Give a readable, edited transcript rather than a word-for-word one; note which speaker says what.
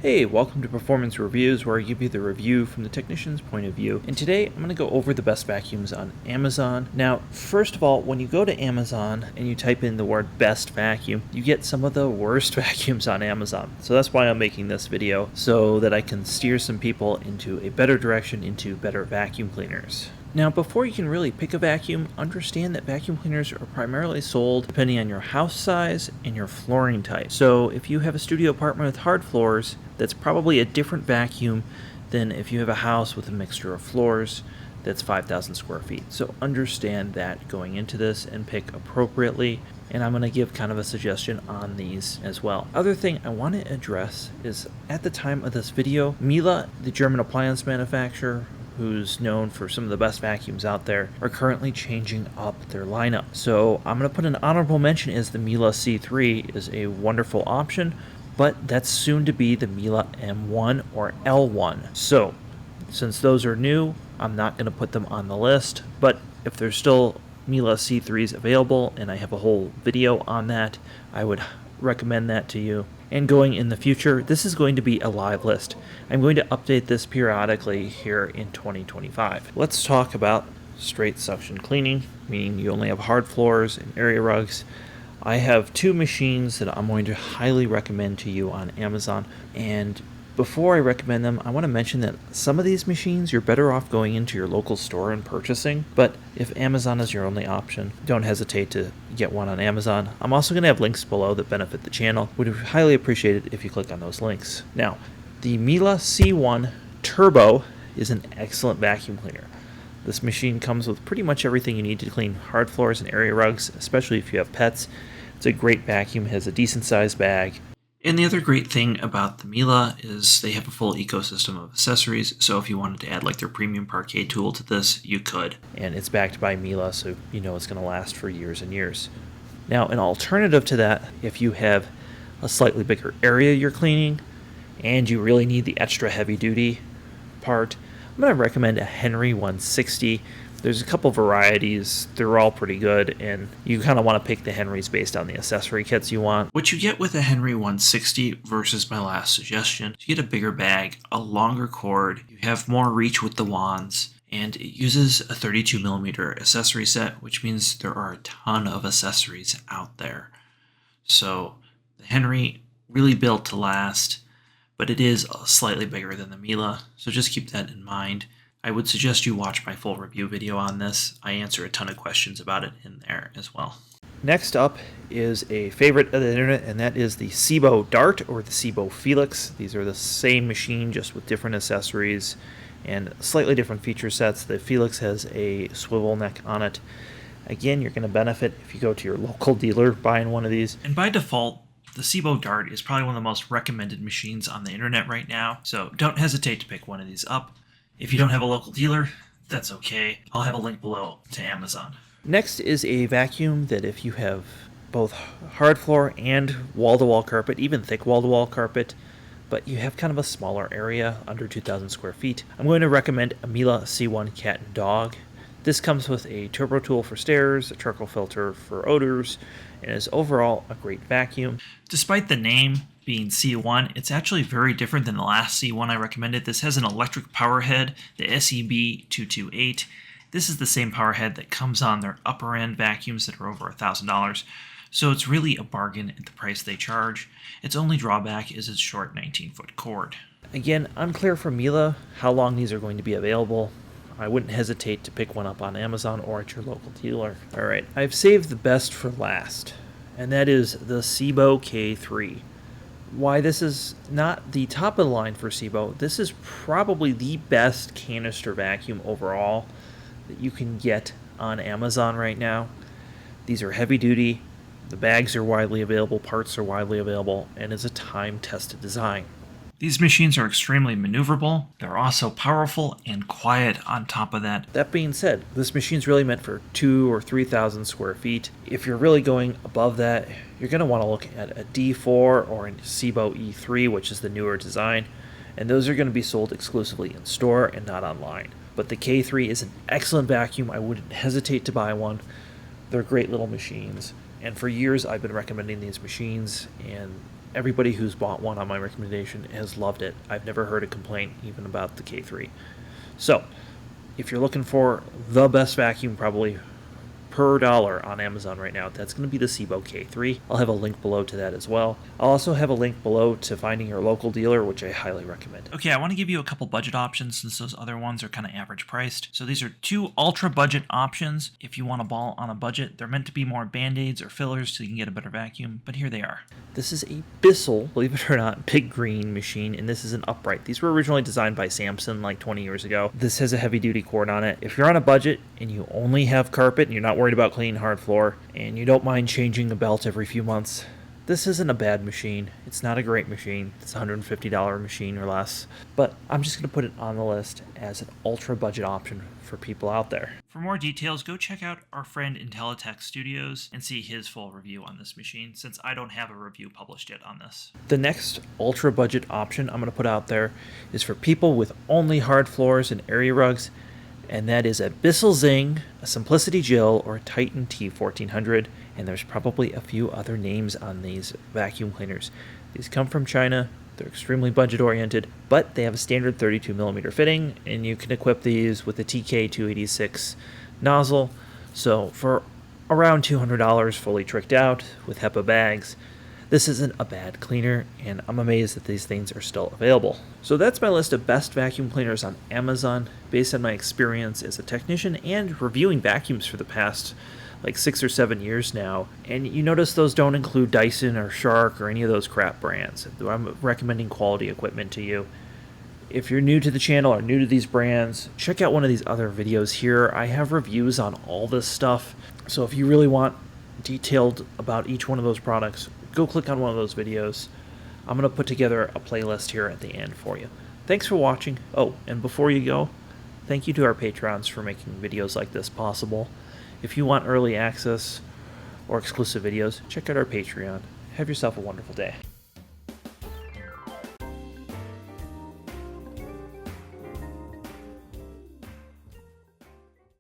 Speaker 1: Hey, welcome to Performance Reviews, where I give you the review from the technician's point of view. And today I'm going to go over the best vacuums on Amazon. Now, first of all, when you go to Amazon and you type in the word best vacuum, you get some of the worst vacuums on Amazon. So that's why I'm making this video, so that I can steer some people into a better direction, into better vacuum cleaners. Now, before you can really pick a vacuum, understand that vacuum cleaners are primarily sold depending on your house size and your flooring type. So if you have a studio apartment with hard floors, that's probably a different vacuum than if you have a house with a mixture of floors that's 5,000 square feet. So understand that going into this and pick appropriately. And I'm going to give kind of a suggestion on these as well. Other thing I want to address is, at the time of this video, Miele, the German appliance manufacturer, who's known for some of the best vacuums out there, are currently changing up their lineup. So I'm going to put an honorable mention as the Miele C3 is a wonderful option, but that's soon to be the Miele M1 or L1. So since those are new, I'm not going to put them on the list, but if there's still Miele C3s available, and I have a whole video on that, I would recommend that to you. And going in the future, this is going to be a live list. I'm going to update this periodically here in 2025. Let's talk about straight suction cleaning, meaning you only have hard floors and area rugs. I have two machines that I'm going to highly recommend to you on Amazon. And before I recommend them, I want to mention that some of these machines you're better off going into your local store and purchasing. But if Amazon is your only option, don't hesitate to get one on Amazon. I'm also going to have links below that benefit the channel. Would highly appreciate it if you click on those links. Now, the Miele C1 Turbo is an excellent vacuum cleaner. This machine comes with pretty much everything you need to clean hard floors and area rugs, especially if you have pets. It's a great vacuum, has a decent sized bag. And the other great thing about the Miele is they have a full ecosystem of accessories, so if you wanted to add like their premium parquet tool to this, you could. And it's backed by Miele, so you know it's going to last for years and years. Now, an alternative to that, if you have a slightly bigger area you're cleaning, and you really need the extra heavy-duty part, I'm going to recommend a Henry 160. There's a couple varieties, they're all pretty good, and you kind of want to pick the Henrys based on the accessory kits you want. What you get with a Henry 160 versus my last suggestion, you get a bigger bag, a longer cord, you have more reach with the wands, and it uses a 32mm accessory set, which means there are a ton of accessories out there. So the Henry really built to last, but it is slightly bigger than the Miele, so just keep that in mind. I would suggest you watch my full review video on this. I answer a ton of questions about it in there as well. Next up is a favorite of the internet, and that is the Sebo Dart or the Sebo Felix. These are the same machine, just with different accessories and slightly different feature sets. The Felix has a swivel neck on it. Again, you're going to benefit if you go to your local dealer buying one of these. And by default, the Sebo Dart is probably one of the most recommended machines on the internet right now, so don't hesitate to pick one of these up. If you don't have a local dealer, that's okay. I'll have a link below to Amazon. Next is a vacuum that if you have both hard floor and wall-to-wall carpet, even thick wall-to-wall carpet, but you have kind of a smaller area, under 2,000 square feet, I'm going to recommend a Miele C1 Cat and Dog. This comes with a turbo tool for stairs, a charcoal filter for odors, and is overall a great vacuum. Despite the name being C1, it's actually very different than the last C1 I recommended. This has an electric power head, the SEB228. This is the same power head that comes on their upper end vacuums that are over $1,000. So it's really a bargain at the price they charge. Its only drawback is its short 19-foot cord. Again, unclear from Miele how long these are going to be available. I wouldn't hesitate to pick one up on Amazon or at your local dealer. Alright, I've saved the best for last, and that is the Sebo K3. Why this is not the top of the line for Sebo, this is probably the best canister vacuum overall that you can get on Amazon right now. These are heavy duty, the bags are widely available, parts are widely available, and is a time-tested design. These machines are extremely maneuverable, they're also powerful and quiet on top of that. That being said, this machine's really meant for 2,000 or 3,000 square feet. If you're really going above that, you're going to want to look at a D4 or a Sebo E3, which is the newer design, and those are going to be sold exclusively in store and not online. But the K3 is an excellent vacuum. I wouldn't hesitate to buy one. They're great little machines, and for years I've been recommending these machines, and everybody who's bought one on my recommendation has loved it. I've never heard a complaint even about the K3. So, if you're looking for the best vacuum probably per dollar on Amazon right now, that's going to be the Sebo K3. I'll have a link below to that as well. I'll also have a link below to finding your local dealer, which I highly recommend. Okay, I want to give you a couple budget options since those other ones are kind of average priced. So these are 2 ultra budget options. If you want a ball on a budget, they're meant to be more band-aids or fillers so you can get a better vacuum, but here they are. This is a Bissell, believe it or not, big green machine, and this is an upright. These were originally designed by Samsung like 20 years ago. This has a heavy-duty cord on it. If you're on a budget and you only have carpet and you're not worried about cleaning hard floor and you don't mind changing a belt every few months, this isn't a bad machine. It's not a great machine. It's a $150 machine or less, but I'm just going to put it on the list as an ultra budget option for people out there. For more details, go check out our friend Intellitech Studios and see his full review on this machine, since I don't have a review published yet on this. The next ultra budget option I'm going to put out there is for people with only hard floors and area rugs, and that is a Bissell Zing, a Simplicity Jill, or a Titan T1400, and there's probably a few other names on these vacuum cleaners. These come from China, they're extremely budget oriented, but they have a standard 32mm fitting, and you can equip these with the TK286 nozzle, so for around $200 fully tricked out with HEPA bags, this isn't a bad cleaner, and I'm amazed that these things are still available. So that's my list of best vacuum cleaners on Amazon, based on my experience as a technician and reviewing vacuums for the past like 6 or 7 years now. And you notice those don't include Dyson or Shark or any of those crap brands. I'm recommending quality equipment to you. If you're new to the channel or new to these brands, check out one of these other videos here. I have reviews on all this stuff. So if you really want detailed about each one of those products, go click on one of those videos. I'm going to put together a playlist here at the end for you. Thanks for watching. Oh, and before you go, thank you to our patrons for making videos like this possible. If you want early access or exclusive videos, check out our Patreon. Have yourself a wonderful day.